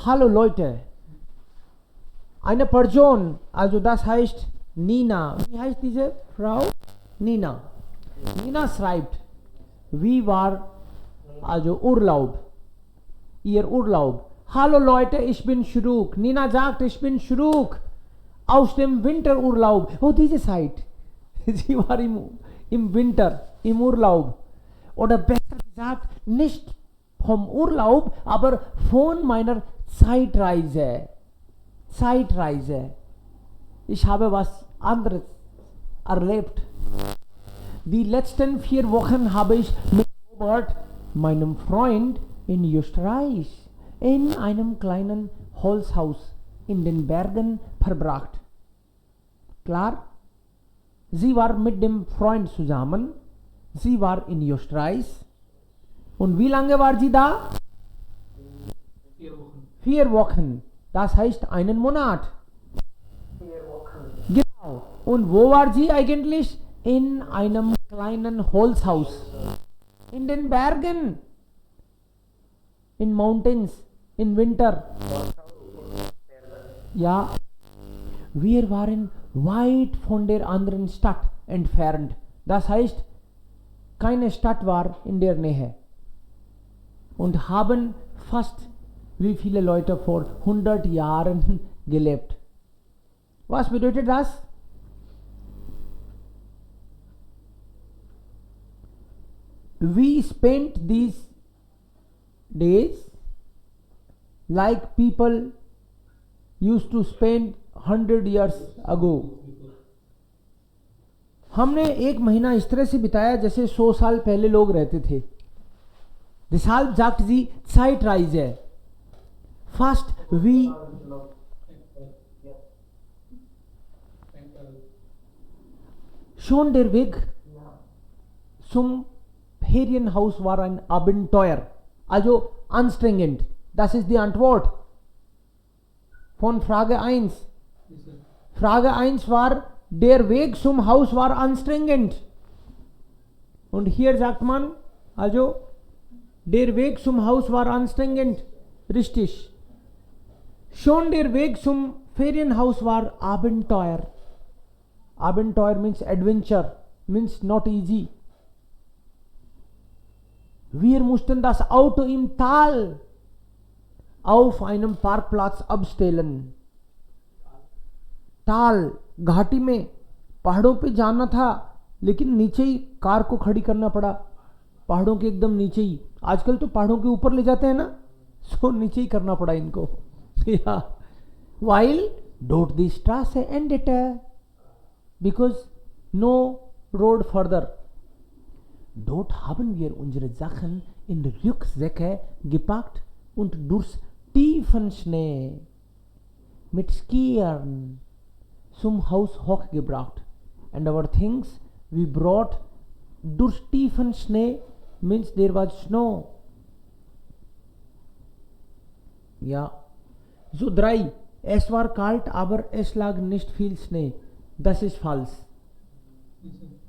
Hallo Leute. Eine Person, also das heißt Nina. Wie heißt diese Frau? Nina. Nina schreibt, wie war also Urlaub? Ihr Urlaub. Hallo Leute, ich bin Shruk. Nina sagt, ich bin Shruk. Aus dem Winterurlaub. Oh, diese Zeit. Sie war im Winter, im Urlaub. Oder besser gesagt, nicht vom Urlaub, aber von meiner Zeitreise. Zeitreise. Ich habe was anderes erlebt. Die letzten 4 Wochen habe ich mit Robert, meinem Freund, in Österreich in einem kleinen Holzhaus in den Bergen verbracht. Klar? Sie war mit dem Freund zusammen. Sie war in Österreich. Und wie lange war sie da? 4 Wochen. 4 Wochen. Das heißt einen Monat. 4 Wochen. Genau. Und wo war sie eigentlich? In einem kleinen Holzhaus. In den Bergen. In Mountains. In Winter. Ja. Wir waren weit von der anderen Stadt entfernt. Das heißt, keine Stadt war in der Nähe. Und haben fast wie viele Leute vor 100 Jahren gelebt. Was bedeutet das? We spent these days like people used to spend 100 years ago. हमने 1 महीना इस तरह से बिताया जैसे 100 साल पहले लोग रहते थे. Deshalb sagt sie Zeitreise. Fast wie schon der Weg zum Ferienhaus war ein Abenteuer. Also anstrengend. Das ist die Antwort von Frage 1. Frage 1 war, der Weg zum Haus war anstrengend. Und hier sagt man, also der Weg zum Haus war anstrengend. Richtig. Schon der Weg zum Ferienhaus war Abenteuer. Abenteuer means adventure, means not easy. Wir mussten das Auto im Tal auf einem Parkplatz abstellen. Tal, घाटी में पहाड़ों पे जाना था, लेकिन नीचे ही car को खड़ी करना पड़ा. पहाड़ों के एकदम नीचे ही. आजकल तो पहाड़ों के ऊपर ले जाते हैं ना, सो नीचे ही करना पड़ा इनको. While dort die Straße endete, because no road further. Dort haben wir unsere Sachen in Rucksäcke gepackt und durch tiefen Schnee mit Skiern zum Haus hochgebracht. And our things we brought durch tiefen Schnee means there was snow. Ja. So 3. Es war kalt, aber es lag nicht viel Schnee. Das ist falsch.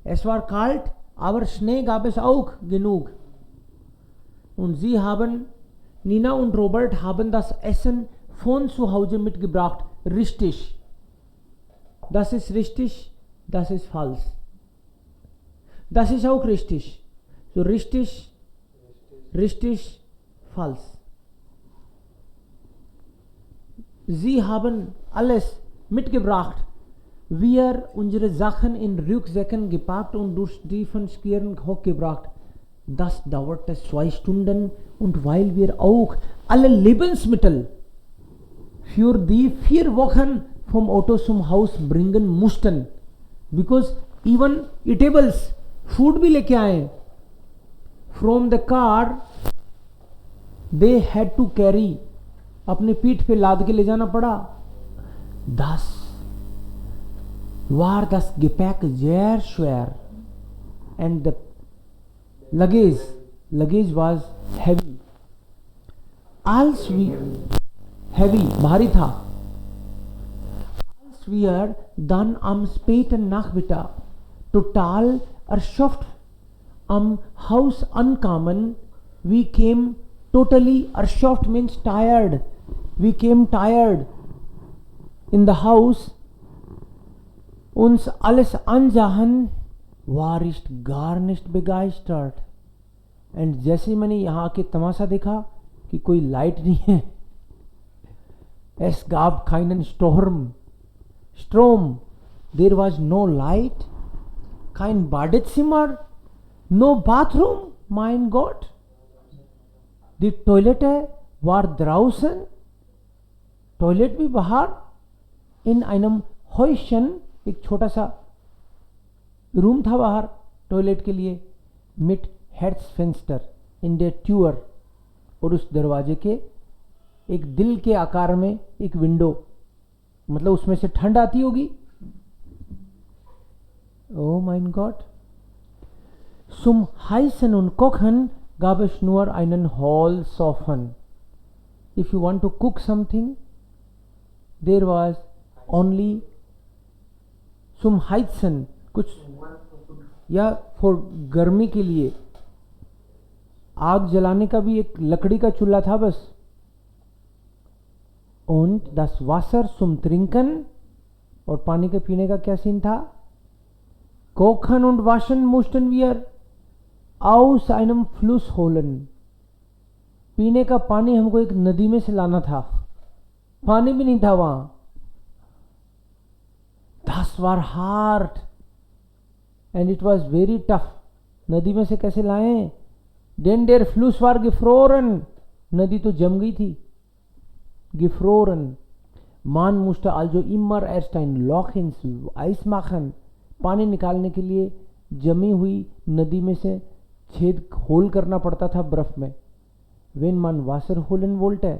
Es war kalt, aber Schnee gab es auch genug. Und sie haben, Nina und Robert haben das Essen von zu Hause mitgebracht. Richtig. Das ist richtig, das ist falsch. Das ist auch richtig. So richtig, richtig, falsch. Sie haben alles mitgebracht. Wir unsere Sachen in Rucksäcken gepackt und durch tiefen Skiern hochgebracht. Das dauerte 2 Stunden und weil wir auch alle Lebensmittel für die 4 Wochen vom Auto zum Haus bringen mussten. Because even eatables, food भी लेके आए. From the car, they had to carry. अपने पीठ पे लाद के ले जाना पड़ा. Das war das Gepäck sehr schwer and the luggage was heavy. Als wir heavy, भारी था. Als wir dann am späten Nachmittag total erschöpft am Haus ankamen, we came totally erschöpft means tired. We came tired in the house. Uns alles ansahen, war ich gar nicht begeistert. And जैसे मैंने यहाँ आके तमाशा देखा कि कोई light नहीं है, es gab keinen Strom, there was no light, kein Badezimmer, no bathroom, mein Gott. Die Toilette war draußen, toilet भी बाहर, in einem Häuschen, एक छोटा सा रूम था बाहर टॉयलेट के लिए, mit Herzfenster in der Tür, और उस दरवाजे के एक दिल के आकार में एक विंडो, मतलब उसमें से ठंड आती होगी. Oh mein Gott. Zum Heißen und Kochen gab es nur einen Holzofen. If you want to cook something, there was only zum Heizen, कुछ या फॉर गर्मी के लिए आग जलाने का भी एक लकड़ी का चूल्हा था बस. Und das Wasser zum Trinken, और पानी के पीने का क्या सीन था? Kochen und waschen mussten wir aus einem Fluss holen. पीने का पानी हमको एक नदी में से लाना था, पानी भी नहीं था वहां. Das war hart and it was very tough. नदी में से कैसे लाएं? Denn der Fluss war gefroren. नदी तो जम गई थी. Gefroren. Man musste also immer erst ein Loch ins Eis machen. पानी निकालने के लिए जमी हुई नदी में से छेद होल करना पड़ता था बर्फ में. Wenn man Wasser holen wollte,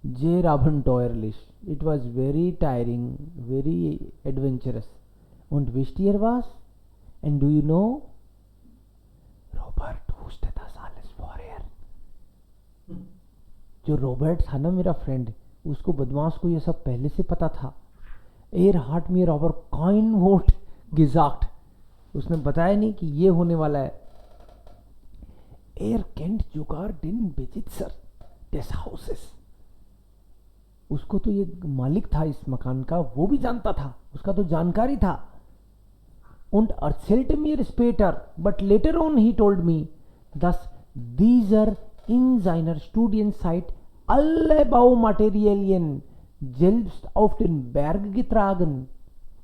sehr abenteuerlich. It was very tiring, very adventurous. Und wisst ihr was? And do you know? Robert wusste das alles vorher. जो रॉबर्ट था ना मेरा फ्रेंड, उसको बदमाश को ये सब पहले से पता था. एर heart mir aber kein Wort gesagt. उसने बताया नहीं कि ये होने वाला है. Er kennt sogar den Besitzer des Hauses. उसको तो ये मालिक था इस मकान का, वो भी जानता था, उसका तो जानकारी था. Und erzählte mir später, but later on he told me, dass dieser in seiner Studienzeit alle Baumaterialien selbst auf den Berg getragen.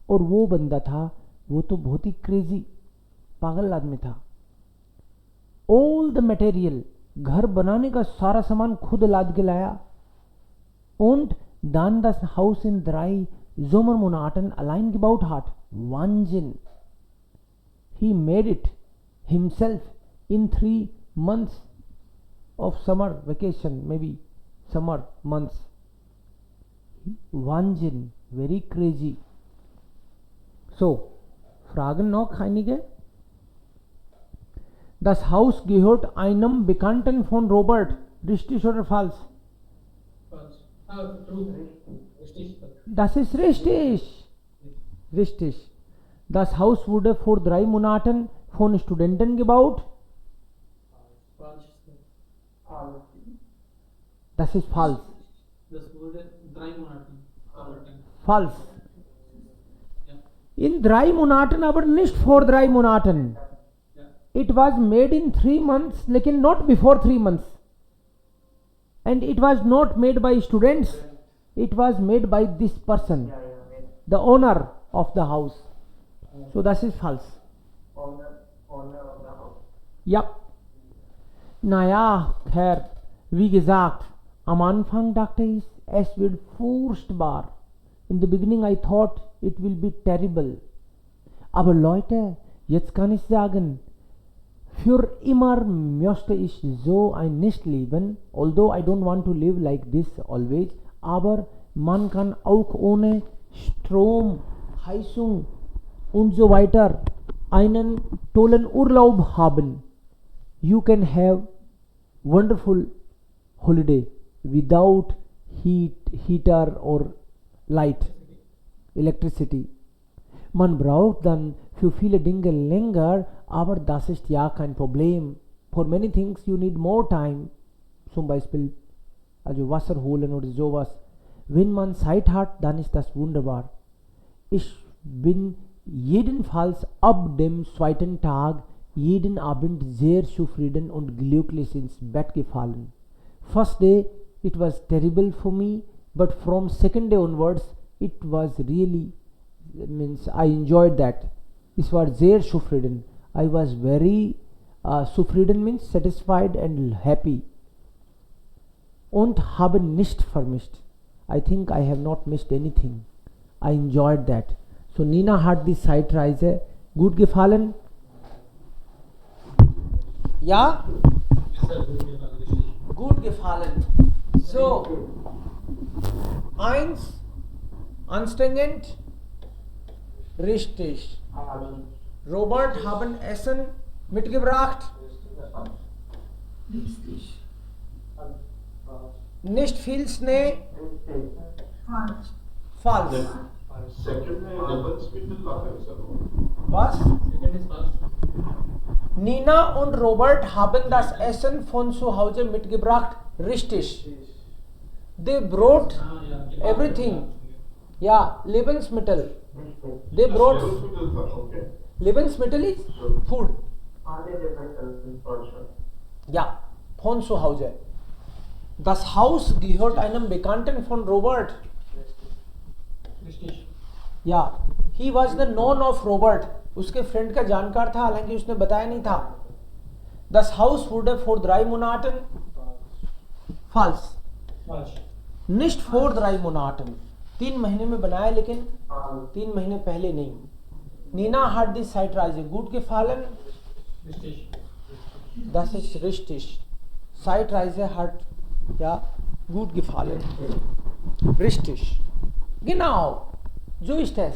और वो बंदा था, वो तो बहुत ही क्रेजी पागल आदमी था. All the material, घर बनाने का सारा सामान खुद लाद के लाया. Und dann das Haus in 3 Sommermonaten allein gebaut hat. Wahnsinn. He made it himself in 3 months of summer vacation, maybe summer months. Wahnsinn, very crazy. So, Fragen noch einige? Das Haus gehört einem Bekannten von Robert. Richtig oder falsch? Das ist richtig. Richtig. Das Haus wurde vor 3 Monaten von Studenten gebaut. Das ist falsch. Das wurde 3 Monaten. Falsch. In 3 Monaten, aber nicht vor 3 Monaten. It was made in 3 months, लेकिन not before 3 months. And it was not made by students. It was made by this person, the owner of the house. So das ist falsch. Owner of the house. Ja. Naja, Herr, wie gesagt, am Anfang dachte ich, es wird furchtbar. In the beginning I thought it will be terrible. Aber Leute, jetzt kann ich sagen, für immer möchte ich so ein nicht leben, although I don't want to live like this always, aber man kann auch ohne Strom, Heizung und so weiter einen tollen Urlaub haben. You can have wonderful holiday without heater or light, electricity. Man braucht dann für viele Dinge länger, aber das ist ja kein Problem. For many things you need more time. Zum Beispiel also Wasser holen oder sowas. Wenn man Zeit hat, dann ist das wunderbar. Ich bin jedenfalls ab dem zweiten Tag jeden Abend sehr zufrieden und glücklich ins Bett gefallen. First day it was terrible for me, but from second day onwards it was really, means I enjoyed that. Ich war sehr zufrieden. I was very zufrieden means satisfied and happy. Und habe nicht vermisst. I think I have not missed anything. I enjoyed that. So Nina hat die Zeitreise gut gefallen. Ja? Gut gefallen. So, 1, anstrengend, richtig. Robert haben Essen mitgebracht. Nicht viel Schnee. Falsch. Was? Nina und Robert haben das Essen von zu Hause mitgebracht. Richtig. They brought everything. Ja, Lebensmittel. They brought. Lebensmittel is food. Ja, von zu Hause. Das Haus gehört einem Bekannten von Robert. Ja, he was the known of Robert. उसके friend का जानकार था, हालांकि उसने बताया नहीं था. Das Haus wurde vor 3 Monaten. False. Nicht vor 3 Monaten. 3 महीने में बनाया, लेकिन 3 महीने पहले नहीं. Nina hat die Zeitreise gut gefallen. Das ist richtig. Zeitreise hat ja gut gefallen. Richtig. Genau. So ist es.